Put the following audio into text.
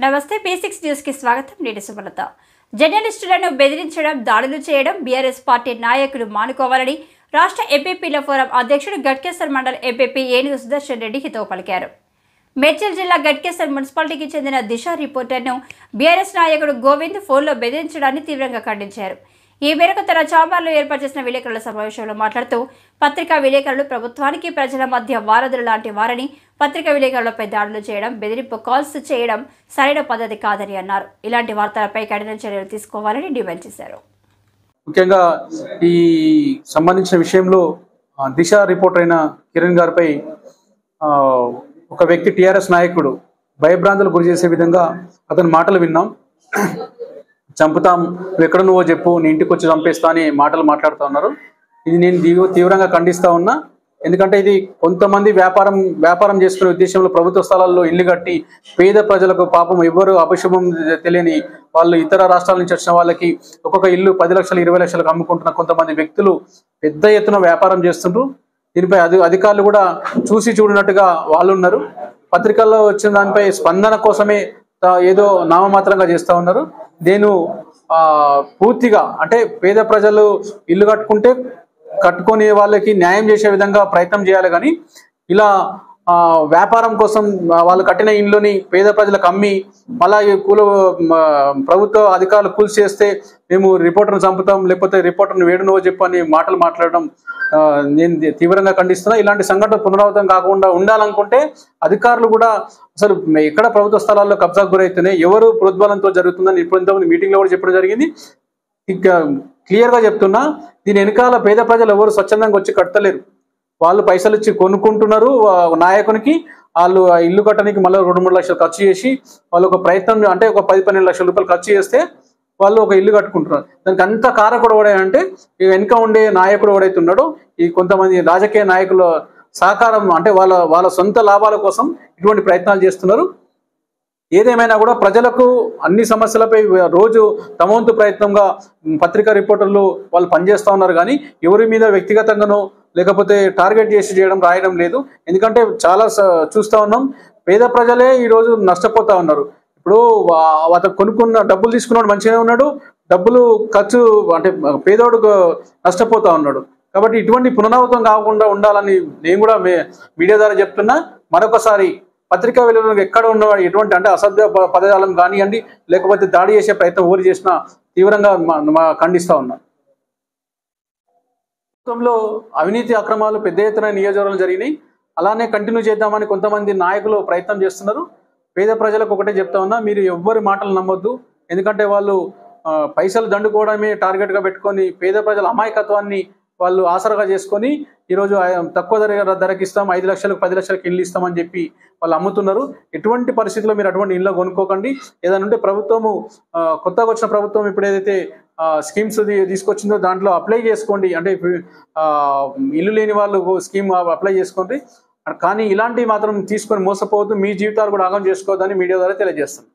నమస్తే P6 news కి స్వాగతం. నేను సుమలత. జర్నలిస్టులను బెదిరించడం, దాడులు చేయడం బీఆర్ఎస్ పార్టీ నాయకులు మానుకోవాలని రాష్ట్ర ఎంపీపీల ఫోరం అధ్యక్షుడు గట్కేసర్ మండల్ ఎంపీపీ ఏనుగు సుదర్శన్ రెడ్డి హితవు పలికారు. మేడ్చల్ జిల్లా గట్కేసర్ మున్సిపాలిటీకి చెందిన దిశ రిపోర్టర్ను బీఆర్ఎస్ నాయకుడు గోవింద్ ఫోన్లో బెదిరించడాన్ని తీవ్రంగా ఖండించారు. ఈ మేరకు తన చాంబర్లో ఏర్పాటు చేసిన విలేకరుల సమావేశంలో మాట్లాడుతూ పత్రికా విలేకరులు ప్రభుత్వానికి ప్రజల మధ్య వారధులు లాంటి వారని, పత్రికా విలేకరులపై దాడులు చేయడం, బెదిరింపు కాల్స్ చేయడం సరైన పద్ధతి కాదని అన్నారు. ఇలాంటి వార్తలపై కఠిన చర్యలు తీసుకోవాలని డిమాండ్ చేశారు. ముఖ్యంగా ఈ సంబంధించిన విషయంలో దిశ రిపోర్టర్ అయిన కిరణ్ గారిపై ఒక వ్యక్తి టీఆర్ఎస్ నాయకుడు భయభ్రాంతులు గురి చేసే విధంగా అతని మాటలు విన్నాం. చంపుతాం, నువ్వు ఎక్కడ నువ్వో చెప్పు, నీ ఇంటికి వచ్చి చంపేస్తా అని మాటలు మాట్లాడుతూ ఉన్నారు. ఇది నేను తీవ్రంగా ఖండిస్తా ఉన్నా. ఎందుకంటే ఇది కొంతమంది వ్యాపారం చేసుకునే ఉద్దేశంలో ప్రభుత్వ స్థలాల్లో ఇల్లు కట్టి పేద ప్రజలకు పాపం ఎవరు అపశుభం తెలియని వాళ్ళు ఇతర రాష్ట్రాల నుంచి వచ్చిన వాళ్ళకి ఒక్కొక్క ఇల్లు 10 లక్షలు 20 లక్షలకు అమ్ముకుంటున్న కొంతమంది వ్యక్తులు పెద్ద ఎత్తున వ్యాపారం చేస్తుండ్రు. దీనిపై అధికారులు కూడా చూసి చూడనట్టుగా వాళ్ళు ఉన్నారు. పత్రికల్లో వచ్చిన దానిపై స్పందన కోసమే ఏదో నామమాత్రంగా చేస్తూ ఉన్నారు. నేను పూర్తిగా అంటే పేద ప్రజలు ఇల్లు కట్టుకునే వాళ్ళకి న్యాయం చేసే విధంగా ప్రయత్నం చేయాలి. కానీ ఇలా వ్యాపారం కోసం వాళ్ళు కట్టిన ఇండ్లని పేద ప్రజలకు అమ్మి మళ్ళా ప్రభుత్వ అధికారులు కూల్చి చేస్తే మేము రిపోర్టర్ను చంపుతాం, లేకపోతే రిపోర్టర్ను వేడునో చెప్పని మాటలు మాట్లాడడం నేను తీవ్రంగా ఖండిస్తున్నా. ఇలాంటి సంఘటన పునరావృతం కాకుండా ఉండాలనుకుంటే అధికారులు కూడా అసలు ఎక్కడ ప్రభుత్వ స్థలాల్లో కబ్జాకు గురవుతున్నాయి, ఎవరు ప్రోద్బలంతో జరుగుతుందని ఇప్పుడు ఇంతకుముందు మీటింగ్లో కూడా చెప్పడం జరిగింది. ఇక క్లియర్గా చెప్తున్నా, దీని వెనకాల పేద ప్రజలు ఎవరు స్వచ్ఛందంగా వచ్చి కట్టలేరు. వాళ్ళు పైసలు ఇచ్చి కొనుక్కుంటున్నారు నాయకునికి. వాళ్ళు ఇల్లు కట్టడానికి మళ్ళీ 2-3 లక్షలు ఖర్చు చేసి వాళ్ళు ఒక ప్రయత్నం అంటే ఒక 10-12 లక్షల రూపాయలు ఖర్చు చేస్తే వాళ్ళు ఒక ఇల్లు కట్టుకుంటున్నారు. దానికి అంత కారకుడు ఎవడంటే ఇక వెనుక ఉండే నాయకుడు ఎవడైతే ఉన్నాడో ఈ కొంతమంది రాజకీయ నాయకుల సహకారం అంటే వాళ్ళ సొంత లాభాల కోసం ఇటువంటి ప్రయత్నాలు చేస్తున్నారు. ఏదేమైనా కూడా ప్రజలకు అన్ని సమస్యలపై రోజు తమ వంతు ప్రయత్నంగా పత్రికా రిపోర్టర్లు వాళ్ళు పనిచేస్తూ ఉన్నారు. కానీ ఎవరి మీద వ్యక్తిగతంగానో లేకపోతే టార్గెట్ చేసి రాయడం లేదు. ఎందుకంటే చాలా చూస్తూ ఉన్నాం, పేద ప్రజలే ఈరోజు నష్టపోతూ ఉన్నారు. ఇప్పుడు అతను కొనుక్కున్న డబ్బులు తీసుకున్నాడు మంచిగానే ఉన్నాడు, డబ్బులు ఖర్చు అంటే పేదోడు నష్టపోతూ ఉన్నాడు. కాబట్టి ఇటువంటి పునరావృతం కాకుండా ఉండాలని నేను కూడా మీడియా ద్వారా చెప్తున్నా. మరొకసారి పత్రికా విలువలకు ఎక్కడ ఉన్నవాడు ఎటువంటి అంటే అసభ్య పదజాలం కానివ్వండి, లేకపోతే దాడి చేసే ప్రయత్నం ఎవరు చేసినా తీవ్రంగా ఖండిస్తూ ఉన్నా. ప్రభుత్వంలో అవినీతి అక్రమాలు పెద్ద ఎత్తున నియోజకవర్గాలు జరిగినాయి. అలానే కంటిన్యూ చేద్దామని కొంతమంది నాయకులు ప్రయత్నం చేస్తున్నారు. పేద ప్రజలకు ఒకటే చెప్తా ఉన్నా, మీరు ఎవ్వరి మాటలు నమ్మొద్దు. ఎందుకంటే వాళ్ళు పైసలు దండుకోవడమే టార్గెట్గా పెట్టుకొని పేద ప్రజల అమాయకత్వాన్ని వాళ్ళు ఆసరగా చేసుకొని ఈరోజు తక్కువ ధరకి ఇస్తాం, 5 లక్షలకు 10 లక్షలకు ఇల్లు ఇస్తామని చెప్పి వాళ్ళు అమ్ముతున్నారు. ఎటువంటి పరిస్థితుల్లో మీరు అటువంటి ఇల్లు కొనుక్కోకండి. ఏదైనా ఉంటే ప్రభుత్వము కొత్తగా వచ్చిన ప్రభుత్వం ఇప్పుడు ఏదైతే స్కీమ్స్ తీసుకొచ్చిందో దాంట్లో అప్లై చేసుకోండి. అంటే ఇల్లు లేని వాళ్ళు స్కీమ్ అప్లై చేసుకోండి. కానీ ఇలాంటివి మాత్రం తీసుకొని మోసపోవద్దు, మీ జీవితాలు కూడా ఆగం చేసుకోవద్దని మీడియా ద్వారా తెలియజేస్తాను.